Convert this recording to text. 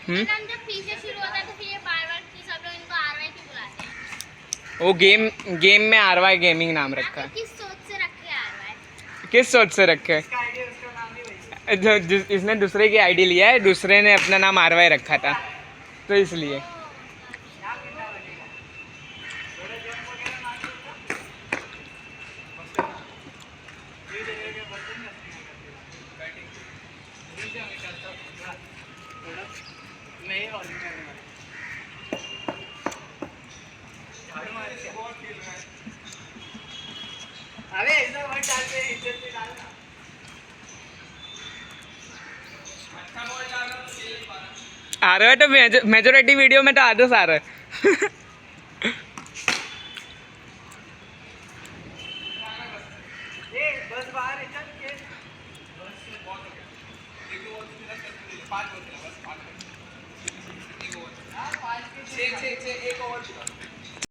हम्म, जब पीछे शुरू होता है तो फिर ये बार-बार कि सब लोग इनको आरवाई क्यों बुलाते हैं? वो गेम में आरवाई गेमिंग नाम रखा है। किस सोच से रखे हैं आरवाई? किस सोच से रखे है? इसने दूसरे की आईडी लिया है, दूसरे ने अपना नाम आरवाई रखा था तो इसलिए। अरे ऐसा मत डालते, इज्जत से डालना। आ रहा है तो मेजोरिटी वीडियो में तो आदर्श आ रहा है। बस बाहर है, चल के बस बहुत हो गया। 1 2 3 4 5 बस